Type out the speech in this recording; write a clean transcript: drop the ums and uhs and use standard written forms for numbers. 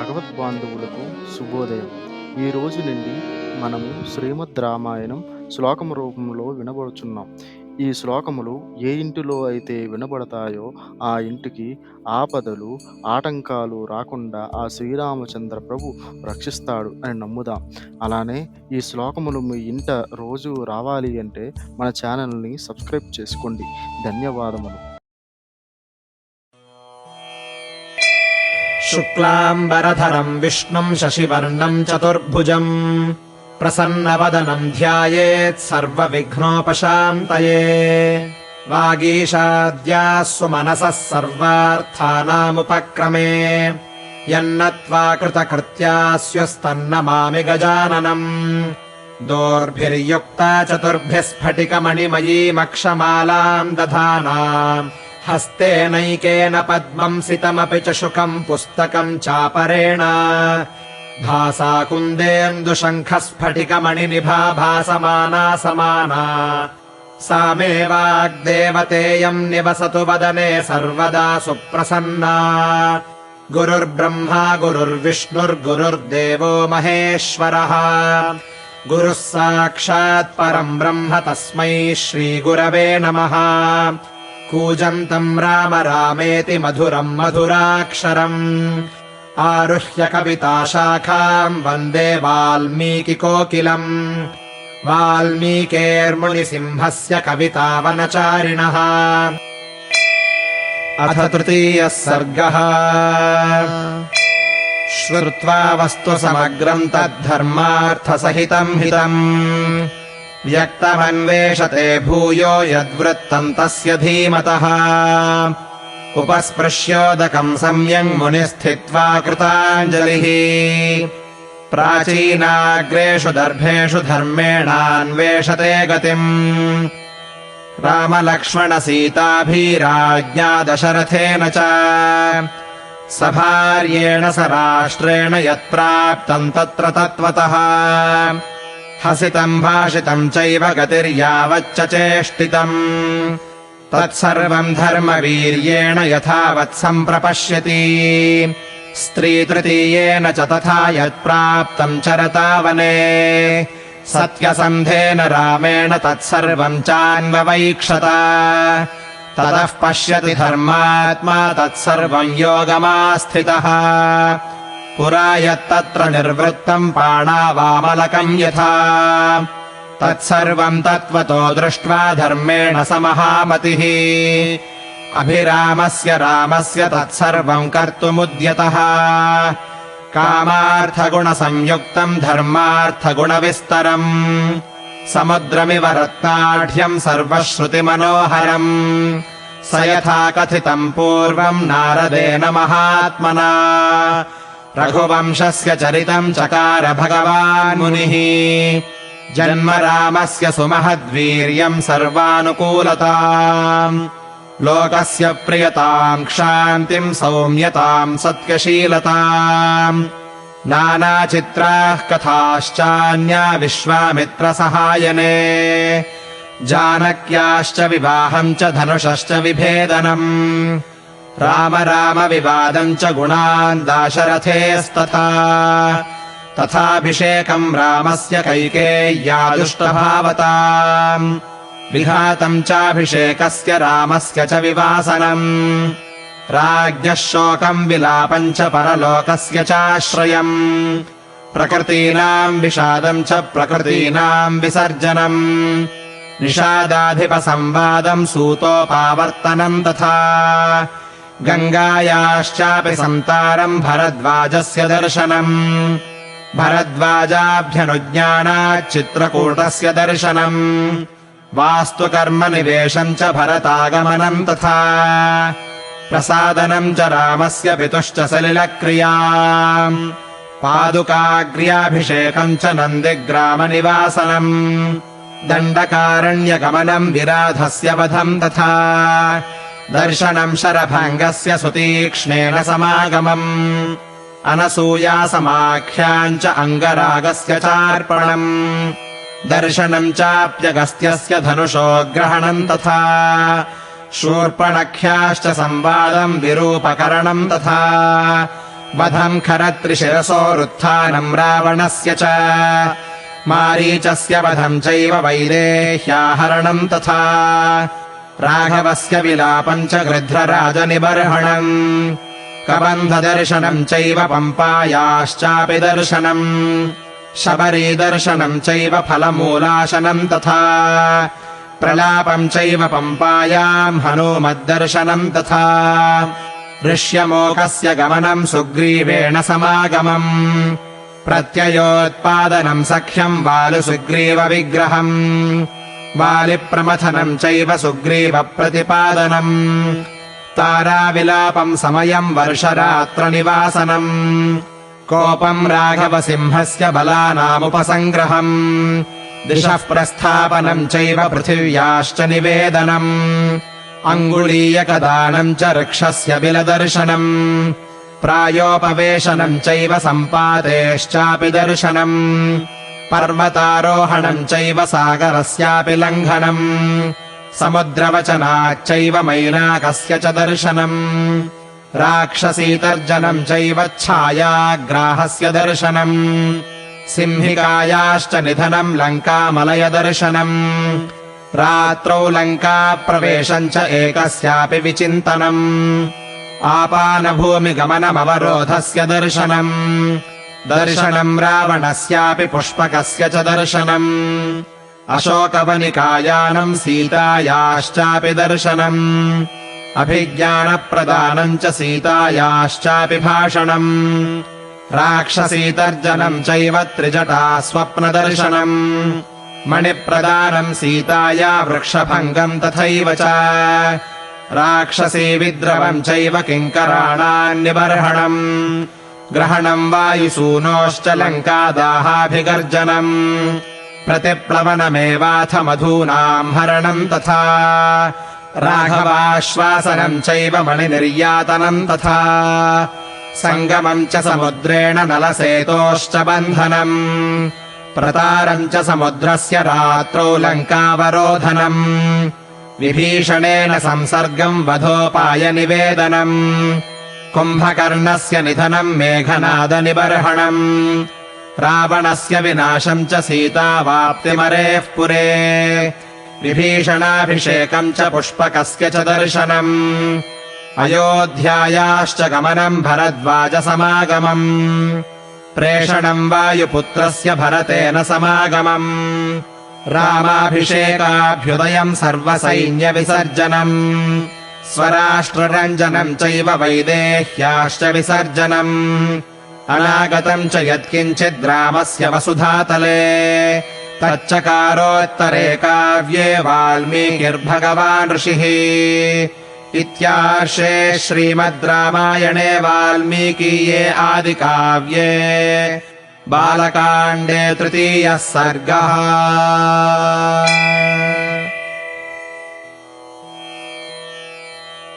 భగవద్బాంధవులకు శుభోదయం. ఈ రోజు నుండి మనము శ్రీమద్ రామాయణం శ్లోకము రూపంలో వినబడుచున్నాం. ఈ శ్లోకములు ఏ ఇంటిలో అయితే వినబడతాయో ఆ ఇంటికి ఆపదలు, ఆటంకాలు రాకుండా ఆ శ్రీరామచంద్ర ప్రభు రక్షిస్తాడు అని నమ్ముదాం. అలానే ఈ శ్లోకములు మీ ఇంట రోజు రావాలి అంటే మన ఛానల్‌ని సబ్స్క్రైబ్ చేసుకోండి. ధన్యవాదములు. शुक्लाम्बरधरम् विष्णुम् शशिवर्णम् चतुर्भुजम् प्रसन्नवदनम् ध्यायेत् सर्वविघ्नोपशान्तये। वागीशाद्याः सुमनसः सर्वार्थानामुपक्रमे यन्नत्वा कृतकृत्यास्यस्तन्नमामि गजाननम्। दोर्भिर्युक्ता चतुर्भिः स्फटिकमणिमयीमक्षमालाम् दधाना हस्तेनैकेन पद्मम् सितमपि च शुकम् पुस्तकम् चापरेण भासा कुन्देन्दुशङ्खस्फटिकमणिनिभा भासमाना समाना सा मे वाग्देवतेयम् निवसतु वदने सर्वदा सुप्रसन्ना। गुरुर्ब्रह्मा गुरुर्विष्णुर्गुरुर्देवो महेश्वरः गुरुः साक्षात् परम् ब्रह्म तस्मै श्रीगुरवे नमः। कूजन्तम् राम रामेति मधुरम् मधुराक्षरम् आरुह्य कविताशाखाम् वन्दे वाल्मीकिकोकिलम्। वाल्मीकेर्मुनिसिंहस्य कवितावनचारिणः। अथ तृतीयः सर्गः। श्रुत्वा वस्तु समग्रम् तद्धर्मार्थसहितम् हितम् व्यक्तमन्वेषते भूयो यद्वृत्तम् तस्य धीमतः। उपस्पृश्योदकम् सम्यङ् मुनिस्थित्वा कृताञ्जलिः प्राचीनाग्रेषु दर्भेषु धर्मेणान्वेषते गतिम्। रामलक्ष्मणसीताभिराज्ञा दशरथेन च सभार्येण स राष्ट्रेण यत्प्राप्तम् तत्र तत्त्वतः। हसितम् भाषितम् चैव गतिर्यावच्च चेष्टितम् तत्सर्वम् धर्मवीर्येण यथावत् सम्प्रपश्यति। स्त्रीतृतीयेन च तथा यत्प्राप्तम् चरतावने सत्यसन्धेन रामेण तत्सर्वम् चान्ववैक्षत। ततः पश्यति धर्मात्मा तत्सर्वम् योगमास्थितः। पुरा यत्तत्र निर्वृत्तम् पाणावामलकम् यथा तत्सर्वम् तत्त्वतो दृष्ट्वा धर्मेण स महामतिः। अभिरामस्य रामस्य तत्सर्वम् कर्तुमुद्यतः। कामार्थगुणसंयुक्तम् धर्मार्थगुणविस्तरम् समुद्रमिव रत्नाढ्यम् सर्वश्रुतिमनोहरम् स यथा कथितम् पूर्वम् नारदेन महात्मना। रघुवंशस्य चरितम् चकार भगवान् मुनिः जन्म रामस्य सुमहद्वीर्यम् सर्वानुकूलताम् लोकस्य प्रियताम् क्षान्तिम् सौम्यताम् सत्यशीलताम्। नानाचित्राः कथाश्चान्या विश्वामित्रसहायने जानक्याश्च विवाहम् च धनुषश्च विभेदनम् राम राम विवादम् च गुणान् दाशरथेस्तथा। तथाभिषेकम् रामस्य कैकेय्या दुष्टभावताम् विघातम् चाभिषेकस्य रामस्य च विवासनम् राज्ञः शोकम् विलापम् च परलोकस्य चाश्रयम् प्रकृतीनाम् विषादम् च प्रकृतीनाम् विसर्जनम् निषादाधिपसंवादम् सूतोपावर्तनम् तथा गङ्गायाश्चापि सन्तारम् भरद्वाजस्य दर्शनम् भरद्वाजाभ्यनुज्ञानाच्चित्रकूटस्य दर्शनम् वास्तुकर्मनिवेशम् च भरतागमनम् तथा प्रसादनम् च रामस्य पितुश्च सलिलक्रियाम् पादुकाग्र्याभिषेकम् च नन्दिग्रामनिवासनम् दण्डकारण्यगमनम् विराधस्य वधम् तथा दर्शनम् शरभङ्गस्य सुतीक्ष्णेन समागमम् अनसूयासमाख्याम् च अङ्गरागस्य चार्पणम् दर्शनम् चाप्यगस्त्यस्य धनुषो ग्रहणम् तथा शूर्पणख्याश्च संवादम् विरूपकरणम् तथा वधम् खरत्रिशिरसोरुत्थानम् रावणस्य च मारीचस्य वधम् चैव वैदेह्याहरणम् तथा राघवस्य विलापम् च गृध्रराजनिबर्हणम् कबन्धदर्शनम् चैव पम्पायाश्चापि दर्शनम् शबरीदर्शनम् चैव फलमूलाशनम् तथा प्रलापम् चैव पम्पायाम् हनूमद्दर्शनम् तथा ऋष्यमोकस्य गमनम् सुग्रीवेण समागमम् प्रत्ययोत्पादनम् सख्यम् वालिसुग्रीवविग्रहम् वालिप्रमथनम् चैव सुग्रीवप्रतिपादनम् ताराविलापम् समयम् वर्षरात्रनिवासनम् कोपम् राघवसिंहस्य बलानामुपसङ्ग्रहम् दिशः प्रस्थापनम् चैव पृथिव्याश्च निवेदनम् अङ्गुलीयकदानम् च वृक्षस्य बिलदर्शनम् प्रायोपवेशनम् चैव सम्पातेश्चापि दर्शनम् पर्वतारोहणम् चैव सागरस्यापि लङ्घनम् समुद्रवचनाच्चैव मैनाकस्य च दर्शनम् राक्षसीतर्जनम् चैव छायाग्राहस्य दर्शनम् सिंहिकायाश्च निधनम् लङ्कामलयदर्शनम् रात्रौ लङ्काप्रवेशम् च एकस्यापि विचिन्तनम् आपानभूमिगमनमवरोधस्य दर्शनम् दर्शनम् रावणस्यापि पुष्पकस्य च दर्शनम् अशोकवनिकायानम् सीतायाश्चापि दर्शनम् अभिज्ञानप्रदानम् च सीतायाश्चापि भाषणम् राक्षसीतर्जनम् चैव त्रिजटा स्वप्नदर्शनम् मणिप्रदानम् सीताया वृक्षभङ्गम् तथैव च राक्षसी विद्रवम् चैव किङ्कराणान्निबर्हणम् ग्रहणम् वायुसूनोश्च लङ्कादाहाभिगर्जनम् प्रतिप्लवनमेवाथ मधूनाम् हरणम् तथा राघवाश्वासनम् चैव मणिनिर्यातनम् तथा सङ्गमम् च समुद्रेण नलसेतोश्च बन्धनम् प्रतारम् च समुद्रस्य रात्रौ लङ्कावरोधनम् विभीषणेन संसर्गम् वधोपायनिवेदनम् कुम्भकर्णस्य निधनम् मेघनादनिबर्हणम् रावणस्य विनाशम् च सीतावाप्तिमरेः पुरे विभीषणाभिषेकम् च पुष्पकस्य च दर्शनम् अयोध्यायाश्च गमनम् भरद्वाजसमागमम् प्रेषणम् वायुपुत्रस्य भरतेन समागमम् रामाभिषेकाभ्युदयम् सर्वसैन्यविसर्जनम् स्वराष्ट्ररञ्जनम् चैव वैदेह्याश्च विसर्जनम् अनागतम् च यत्किञ्चिद्रामस्य वसुधातले तच्चकारोत्तरे काव्ये वाल्मीकिर्भगवान् ऋषिः इत्यार्षे श्रीमद् रामायणे वाल्मीकीये आदिकाव्ये बालकाण्डे तृतीयः सर्गः।